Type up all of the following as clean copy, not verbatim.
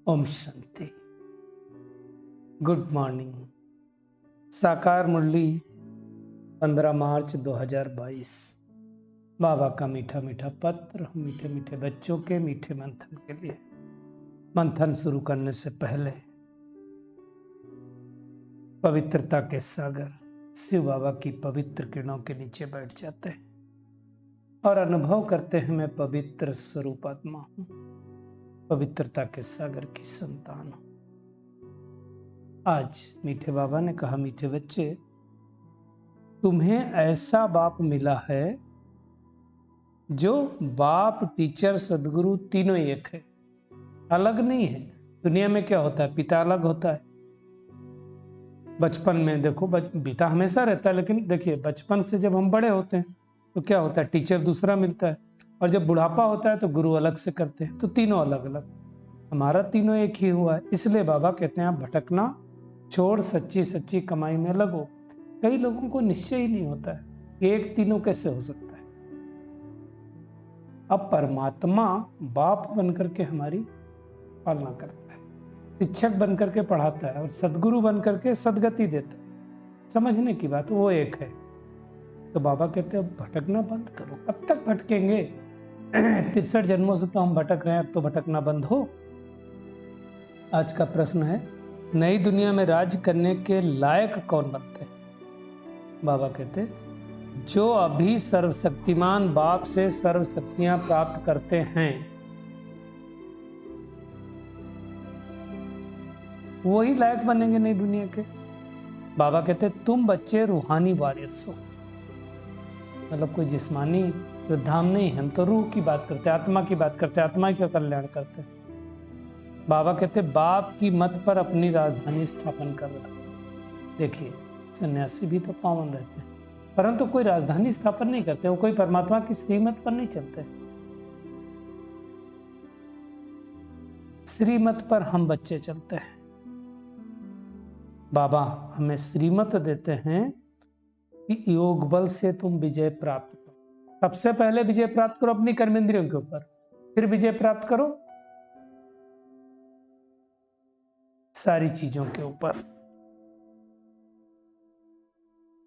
Om Shanti. Good morning. साकार मुरली 15 मार्च 2022। बाबा का मीठा मीठा पत्र मीठे मीठे बच्चों के मीठे मंथन के लिए। मंथन शुरू करने से पहले पवित्रता के सागर शिव बाबा की पवित्र किरणों के नीचे बैठ जाते हैं और अनुभव करते हैं मैं पवित्र स्वरूप आत्मा हूं, पवित्रता के सागर की संतान हूं। आज मीठे बाबा ने कहा, मीठे बच्चे, तुम्हें ऐसा बाप मिला है जो बाप, टीचर, सदगुरु तीनों एक है, अलग नहीं है। दुनिया में क्या होता है, पिता अलग होता है। बचपन में देखो, पिता हमेशा रहता है, लेकिन देखिए बचपन से जब हम बड़े होते हैं तो क्या होता है, टीचर दूसरा मिलता है, और जब बुढ़ापा होता है तो गुरु अलग से करते हैं। तो तीनों अलग अलग, हमारा तीनों एक ही हुआ है। इसलिए बाबा कहते हैं, आप भटकना छोड़ सच्ची सच्ची कमाई में लगो। कई लोगों को निश्चय ही नहीं होता है एक तीनों कैसे हो सकता है। अब परमात्मा बाप बनकर के हमारी पालना करता है, शिक्षक बनकर के पढ़ाता है, और सदगुरु बनकर के सदगति देता है। समझने की बात, वो एक है। तो बाबा कहते हैं भटकना बंद करो। कब तक भटकेंगे? 63 जन्मों से तो हम भटक रहे हैं, अब तो भटकना बंद हो। आज का प्रश्न है, नई दुनिया में राज करने के लायक कौन बनते हैं? बाबा कहते, जो अभी सर्वशक्तिमान बाप से सर्व शक्तियां प्राप्त करते हैं वही लायक बनेंगे नई दुनिया के। बाबा कहते, तुम बच्चे रूहानी वारिस हो। मतलब कोई जिस्मानी योद्धा हम नहीं, हम तो रूह की बात करते हैं, आत्मा की बात करते हैं, आत्मा का कल्याण करते हैं। बाबा कहते, बाप की मत पर अपनी राजधानी स्थापन कर रहा। देखिए, सन्यासी भी तो पावन रहते हैं, परंतु कोई राजधानी स्थापन नहीं करते, वो कोई परमात्मा की श्रीमत पर नहीं चलते। श्रीमत पर हम बच्चे चलते हैं। बाबा हमें श्रीमत देते हैं कि योग बल से तुम विजय प्राप्त करो। सबसे पहले विजय प्राप्त करो अपनी कर्मेंद्रियों के ऊपर, फिर विजय प्राप्त करो सारी चीजों के ऊपर।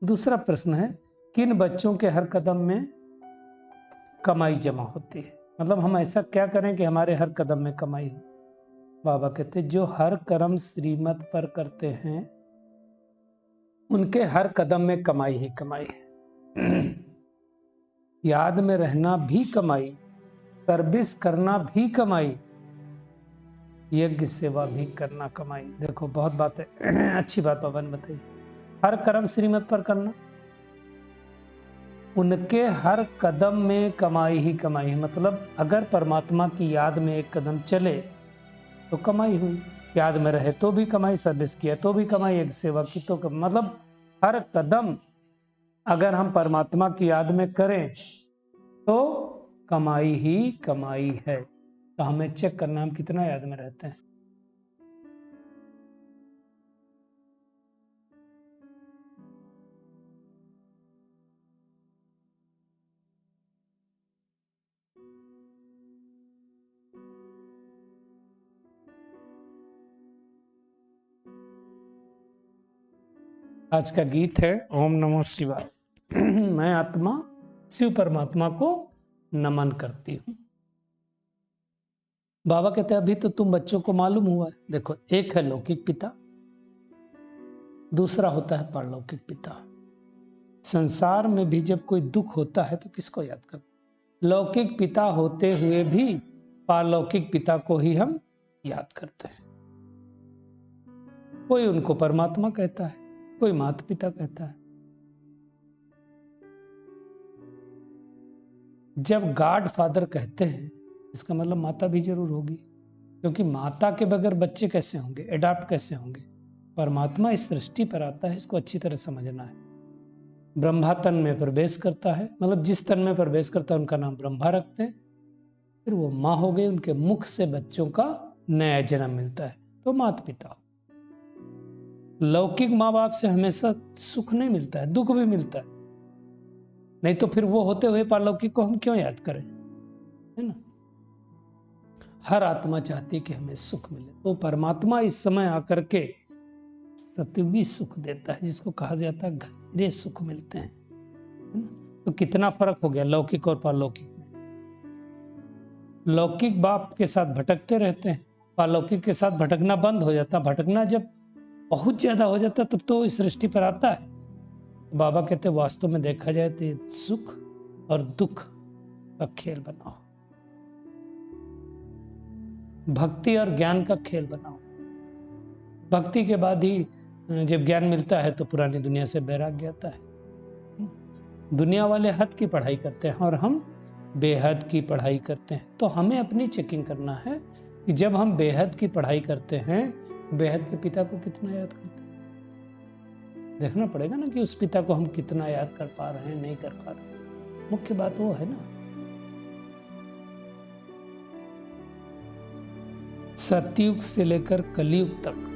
दूसरा प्रश्न है, किन बच्चों के हर कदम में कमाई जमा होती है? मतलब हम ऐसा क्या करें कि हमारे हर कदम में कमाई हो? बाबा कहते, जो हर कर्म श्रीमत पर करते हैं उनके हर कदम में कमाई ही कमाई है। याद में रहना भी कमाई, सर्विस करना भी कमाई, यज्ञ सेवा भी करना कमाई। देखो, बहुत बात है, अच्छी बात बाबा ने बताई। हर कर्म श्रीमत पर करना, उनके हर कदम में कमाई ही कमाई है। मतलब अगर परमात्मा की याद में एक कदम चले तो कमाई हुई, याद में रहे तो भी कमाई, सर्विस किया तो भी कमाई, एक सेवा की तो मतलब हर कदम अगर हम परमात्मा की याद में करें तो कमाई ही कमाई है। तो हमें चेक करना, हम कितना याद में रहते हैं। आज का गीत है ओम नमो शिवाय। मैं आत्मा शिव परमात्मा को नमन करती हूं। बाबा कहते हैं, अभी तो तुम बच्चों को मालूम हुआ है। देखो, एक है लौकिक पिता, दूसरा होता है पारलौकिक पिता। संसार में भी जब कोई दुख होता है तो किसको याद करते? लौकिक पिता होते हुए भी पारलौकिक पिता को ही हम याद करते हैं। कोई उनको परमात्मा कहता है, कोई माता पिता कहता है। जब गॉड फादर कहते हैं, इसका मतलब माता भी जरूर होगी, क्योंकि माता के बगैर बच्चे कैसे होंगे, एडाप्ट कैसे होंगे? परमात्मा इस सृष्टि पर आता है, इसको अच्छी तरह समझना है। ब्रह्मा तन में प्रवेश करता है, मतलब जिस तन में प्रवेश करता है उनका नाम ब्रह्मा रखते हैं। फिर वो माँ हो गई, उनके मुख से बच्चों का नया जन्म मिलता है, तो माता पिता। लौकिक माँ बाप से हमेशा सुख नहीं मिलता है, दुख भी मिलता है। नहीं तो फिर वो होते हुए पारलौकिक को हम क्यों याद करें, है ना? हर आत्मा चाहती है कि हमें सुख मिले, तो परमात्मा इस समय आकर के सतयुगी सुख देता है, जिसको कहा जाता है घनेरे सुख मिलते हैं, है ना? तो कितना फर्क हो गया लौकिक और पारलौकिक में। लौकिक बाप के साथ भटकते रहते हैं, पारलौकिक के साथ भटकना बंद हो जाता। भटकना जब बहुत ज्यादा हो जाता तब तो इस सृष्टि पर आता है। बाबा कहते वास्तव में देखा जाए तो ये सुख और दुख का खेल बनाओ, भक्ति और ज्ञान का खेल बनाओ। भक्ति के बाद ही जब ज्ञान मिलता है तो पुरानी दुनिया से वैराग्य आता है। दुनिया वाले हद की पढ़ाई करते हैं और हम बेहद की पढ़ाई करते हैं। तो हमें अपनी चेकिंग करना है कि जब हम बेहद की पढ़ाई करते हैं, बेहद के पिता को कितना याद करते हैं। देखना पड़ेगा ना कि उस पिता को हम कितना याद कर पा रहे हैं, नहीं कर पा रहे हैं। मुख्य बात वो है ना। सतयुग से लेकर कलयुग तक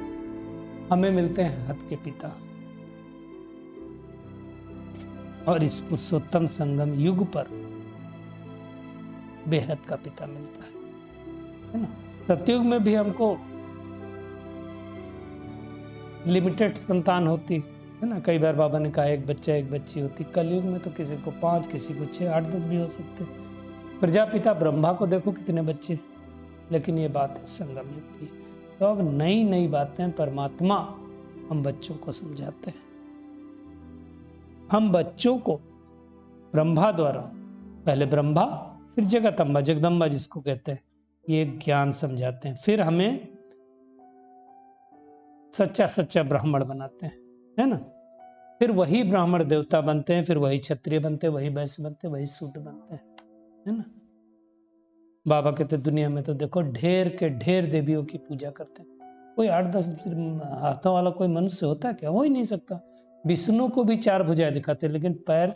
हमें मिलते हैं हद के पिता, और इस पुरुषोत्तम संगम युग पर बेहद का पिता मिलता है ना। सतयुग में भी हमको लिमिटेड संतान होती है ना। कई बार बाबा ने कहा एक बच्चा एक बच्ची होती। कलयुग में तो किसी को 5, किसी को 6, 8, 10 भी हो सकते। प्रजापिता ब्रह्मा को देखो कितने बच्चे। लेकिन ये बात है संगम युग की। तो अब नई नई बातें परमात्मा हम बच्चों को समझाते हैं। हम बच्चों को ब्रह्मा द्वारा, पहले ब्रह्मा फिर जगदम्बा, जगदम्बा जिसको कहते हैं, ये ज्ञान समझाते हैं। फिर हमें सच्चा सच्चा ब्राह्मण बनाते हैं, है ना। फिर वही ब्राह्मण देवता बनते हैं, फिर वही क्षत्रिय बनते हैं, वही वैश्य बनते हैं, वही शूद्र बनते हैं, है ना। बाबा कहते दुनिया में तो देखो ढेर के ढेर देवियों की पूजा करते हैं। कोई 8-10 हाथों वाला कोई मनुष्य होता है क्या? हो ही नहीं सकता। विष्णु को भी 4 भुजाएं दिखाते, लेकिन पैर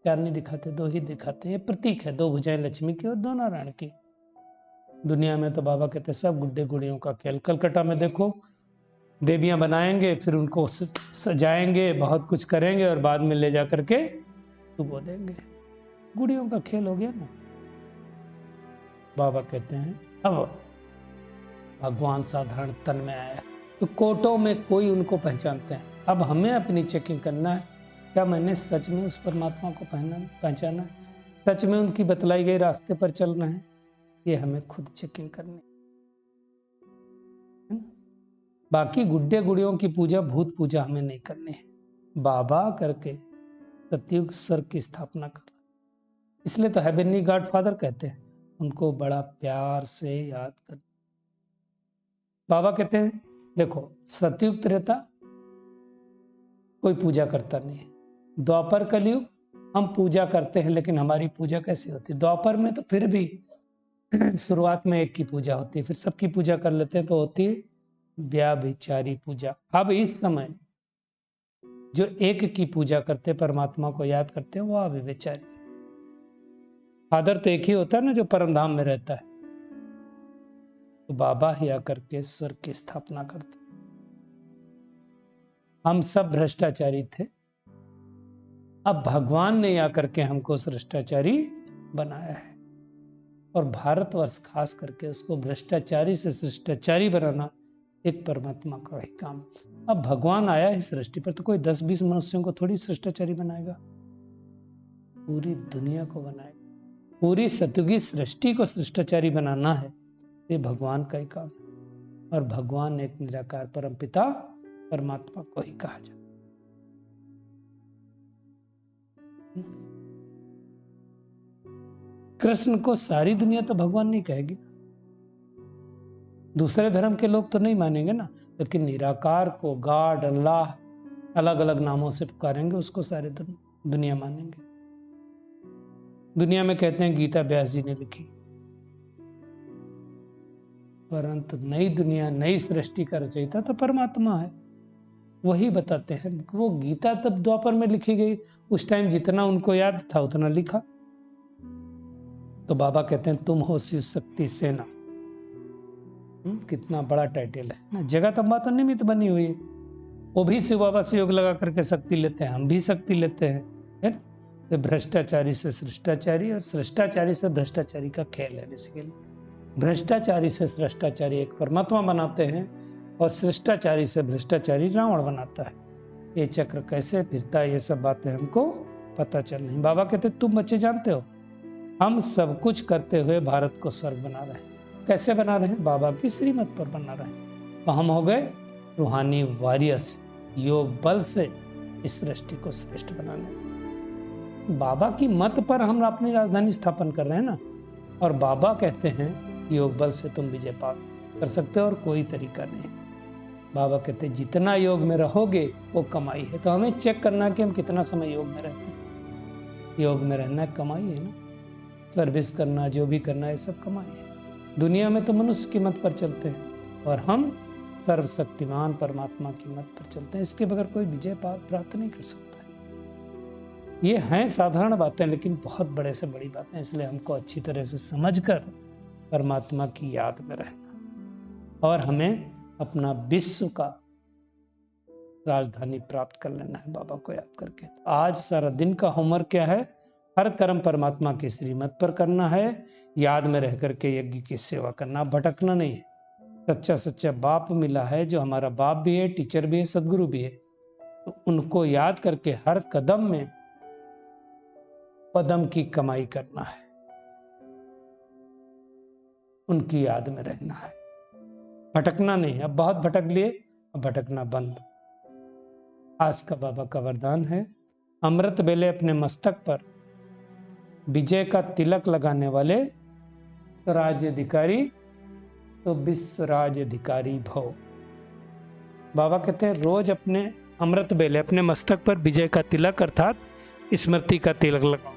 4 नहीं दिखाते, 2 ही दिखाते। ये प्रतीक है, 2 भुजाएं लक्ष्मी की और 2 नारायण की। दुनिया में तो बाबा कहते सब गुड्डे गुड़ियों का खेल। कलकत्ता में देखो देवियां बनाएंगे, फिर उनको सजाएंगे, बहुत कुछ करेंगे और बाद में ले जाकर के डुबो देंगे। गुड़ियों का खेल हो गया ना। बाबा कहते हैं अब भगवान साधारण तन में आया, तो कोटों में कोई उनको पहचानते हैं। अब हमें अपनी चेकिंग करना है, क्या मैंने सच में उस परमात्मा को पहचाना है, सच में उनकी बतलाई गई रास्ते पर चलना है। ये हमें खुद चेकिंग करनी है। बाकी गुड्डे गुड़ियों की पूजा, भूत पूजा हमें नहीं करनी है। बाबा करके सतयुग स्वर्ग की स्थापना कर, इसलिए तो हेवनली गॉडफादर कहते हैं, उनको बड़ा प्यार से याद कर। बाबा कहते हैं देखो सतयुग त्रेता कोई पूजा करता नहीं है, द्वापर कलयुग हम पूजा करते हैं, लेकिन हमारी पूजा कैसी होती है? द्वापर में तो फिर भी शुरुआत में एक की पूजा होती है, फिर सबकी पूजा कर लेते हैं, तो होती है व्याभिचारी पूजा। अब इस समय जो एक की पूजा करते, परमात्मा को याद करते हैं, वो अव्यभिचारी। फादर तो एक ही होता है ना जो परम धाम में रहता है। तो बाबा ही आकर के स्वर्ग की स्थापना करते। हम सब भ्रष्टाचारी थे, अब भगवान ने आकर के हमको भ्रष्टाचारी बनाया है। और भारतवर्ष खास करके उसको भ्रष्टाचारी से शिष्टाचारी बनाना एक परमात्मा का ही काम। अब भगवान आया है सृष्टि पर, तो कोई 10-20 मनुष्यों को थोड़ी शिष्टाचारी बनाएगा, पूरी दुनिया को बनाएगा। पूरी सतयुगी सृष्टि को शिष्टाचारी बनाना है, ये भगवान का ही काम है। और भगवान एक निराकार परमपिता परमात्मा को ही कहा जाता। कृष्ण को सारी दुनिया तो भगवान नहीं कहेगी ना, दूसरे धर्म के लोग तो नहीं मानेंगे ना, लेकिन निराकार को गॉड, अल्लाह अलग अलग नामों से पुकारेंगे, उसको सारे दुनिया मानेंगे। दुनिया में कहते हैं गीता व्यास जी ने लिखी, परंतु नई दुनिया, नई सृष्टि का रचयिता तो परमात्मा है, वही बताते हैं। वो गीता तब द्वापर में लिखी गई, उस टाइम जितना उनको याद था उतना लिखा। तो बाबा कहते हैं तुम हो शिव शक्ति सेना। कितना बड़ा टाइटल है ना। जगदम्बा तो निमित्त बनी हुई है, वो भी शिव बाबा से योग लगा करके शक्ति लेते हैं, हम भी शक्ति लेते हैं, है ना। तो भ्रष्टाचारी से शिष्टाचारी और शिष्टाचारी से भ्रष्टाचारी का खेल है बेसिकली। भ्रष्टाचारी से श्रेष्ठाचारी एक परमात्मा बनाते हैं और श्रेष्ठाचारी से भ्रष्टाचारी रावण बनाता है। ये चक्र कैसे फिरता है, ये सब बातें हमको पता चल नहीं। बाबा कहते तुम बच्चे जानते हो हम सब कुछ करते हुए भारत को स्वर्ग बना रहे हैं। कैसे बना रहे हैं? बाबा की श्रीमत पर बना रहे हैं। तो हम हो गए रूहानी वॉरियर्स, योग बल से इस सृष्टि को श्रेष्ठ बनाने। बाबा की मत पर हम अपनी राजधानी स्थापन कर रहे हैं ना, और बाबा कहते हैं योग बल से तुम विजय प्राप्त कर सकते हो और कोई तरीका नहीं। बाबा कहते हैं जितना योग में रहोगे वो कमाई है। तो हमें चेक करना कि हम कितना समय योग में रहते हैं। योग में रहना कमाई है ना, सर्विस करना, जो भी करना है सब कमाई है। दुनिया में तो मनुष्य की मत पर चलते हैं और हम सर्वशक्तिमान परमात्मा की मत पर चलते हैं। इसके बगैर कोई विजय प्राप्त नहीं कर सकता है। ये हैं साधारण बातें, लेकिन बहुत बड़े से बड़ी बातें, इसलिए हमको अच्छी तरह से समझकर परमात्मा की याद में रहना और हमें अपना विश्व का राजधानी प्राप्त कर लेना है बाबा को याद करके। आज सारा दिन का होमवर्क क्या है? हर कर्म परमात्मा की श्रीमत पर करना है, याद में रह करके यज्ञ की सेवा करना, भटकना नहीं है। सच्चा सच्चा बाप मिला है, जो हमारा बाप भी है, टीचर भी है, सदगुरु भी है। तो उनको याद करके हर कदम में पदम की कमाई करना है, उनकी याद में रहना है, भटकना नहीं। अब बहुत भटक लिए, अब भटकना बंद। आज का बाबा का वरदान है, अमृत बेले अपने मस्तक पर विजय का तिलक लगाने वाले राज्याधिकारी तो विश्व राज्याधिकारी भव। बाबा कहते हैं रोज अपने अमृत बेले अपने मस्तक पर विजय का तिलक अर्थात स्मृति का तिलक लगाओ।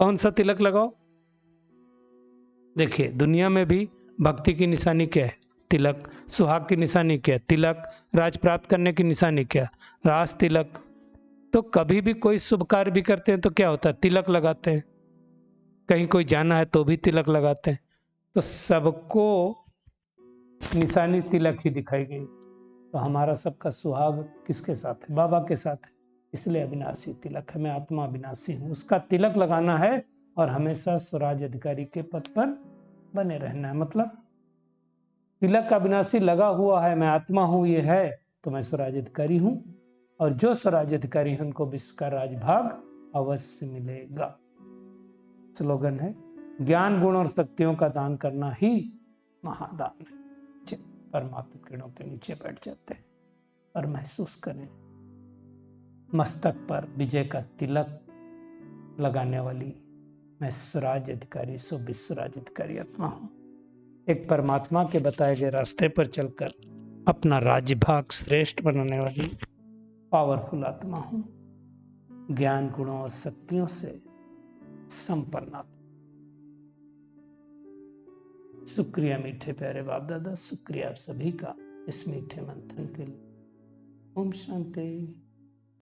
कौन सा तिलक लगाओ? देखिए दुनिया में भी भक्ति की निशानी क्या है? तिलक। सुहाग की निशानी क्या है? तिलक। राज प्राप्त करने की निशानी क्या? राज तिलक। तो कभी भी कोई शुभ कार्य भी करते हैं तो क्या होता है? तिलक लगाते हैं। कहीं कोई जाना है तो भी तिलक लगाते हैं। तो सबको निशानी तिलक ही दिखाई गई। तो हमारा सबका सुहाग किसके साथ है? बाबा के साथ है। इसलिए अविनाशी तिलक है। मैं आत्मा अविनाशी हूँ, उसका तिलक लगाना है और हमेशा स्वराज अधिकारी के पद पर बने रहना है। मतलब तिलक का अविनाशी लगा हुआ है, मैं आत्मा हूं, ये है तो मैं स्वराज अधिकारी हूं, और जो स्वराज अधिकारी है उनको विश्व का राजभाग अवश्य मिलेगा। स्लोगन है, ज्ञान गुण और शक्तियों का दान करना ही महादान है। परमात्मा किरणों के नीचे बैठ जाते हैं और महसूस करें मस्तक पर विजय का तिलक लगाने वाली मैं स्वराज अधिकारी सो विश्व राज्य अधिकारी आत्मा हूं। एक परमात्मा के बताए गए रास्ते पर चलकर अपना राज्य भाग श्रेष्ठ बनाने वाली पावरफुल आत्मा हूं। ज्ञान गुणों और शक्तियों से संपन्न आत्मा। शुक्रिया मीठे प्यारे बाप दादा, शुक्रिया आप सभी का इस मीठे मंथन के लिए। ओम शांति।